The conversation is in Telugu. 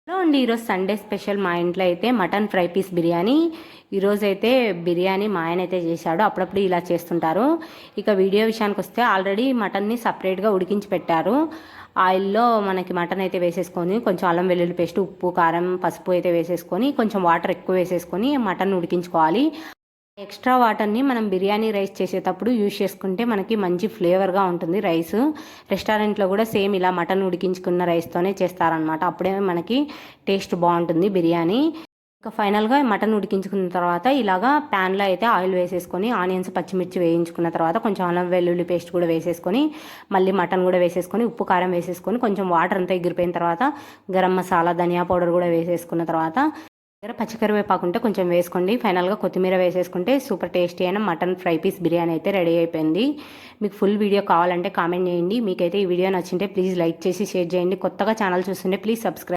హలో అండి, ఈరోజు సండే స్పెషల్ మా ఇంట్లో అయితే మటన్ ఫ్రై పీస్ బిర్యానీ. ఈరోజు అయితే బిర్యానీ మా ఆయన అయితే చేశాడు. అప్పుడప్పుడు ఇలా చేస్తుంటారు. ఇక వీడియో విషయానికి వస్తే ఆల్రెడీ మటన్ని సపరేట్గా ఉడికించి పెట్టారు. ఆయిల్లో మనకి మటన్ అయితే వేసేసుకొని కొంచెం అల్లం వెల్లుల్లి పేస్ట్, ఉప్పు, కారం, పసుపు అయితే వేసేసుకొని కొంచెం వాటర్ ఎక్కువ వేసేసుకొని మటన్ ఉడికించుకోవాలి. ఎక్స్ట్రా వాటర్ని మనం బిర్యానీ రైస్ చేసేటప్పుడు యూజ్ చేసుకుంటే మనకి మంచి ఫ్లేవర్గా ఉంటుంది రైస్. రెస్టారెంట్లో కూడా సేమ్ ఇలా మటన్ ఉడికించుకున్న రైస్తోనే చేస్తారనమాట. అప్పుడే మనకి టేస్ట్ బాగుంటుంది బిర్యానీ. ఇంకా ఫైనల్గా మటన్ ఉడికించుకున్న తర్వాత ఇలాగా ప్యాన్లో అయితే ఆయిల్ వేసేసుకొని ఆనియన్స్, పచ్చిమిర్చి వేయించుకున్న తర్వాత కొంచెం అల్లం వెల్లుల్లి పేస్ట్ కూడా వేసేసుకొని మళ్ళీ మటన్ కూడా వేసేసుకొని ఉప్పు, కారం వేసేసుకొని కొంచెం వాటర్ అంతా ఎగిరిపోయిన తర్వాత గరం మసాలా, ధనియా పౌడర్ కూడా వేసేసుకున్న తర్వాత పచ్చికరివేపాకు ఉంటే కొంచెం వేసుకోండి. ఫైనల్గా కొత్తిమీర వేసేసుకుంటే సూపర్ టేస్టీ అయిన మటన్ ఫ్రై పీస్ బిర్యానీ అయితే రెడీ అయిపోయింది. మీకు ఫుల్ వీడియో కావాలంటే కామెంట్ చేయండి. మీకైతే ఈ వీడియో నచ్చింటే ప్లీజ్ లైక్ చేసి షేర్ చేయండి. కొత్తగా ఛానల్ చూస్తుంటే ప్లీజ్ సబ్స్క్రైబ్.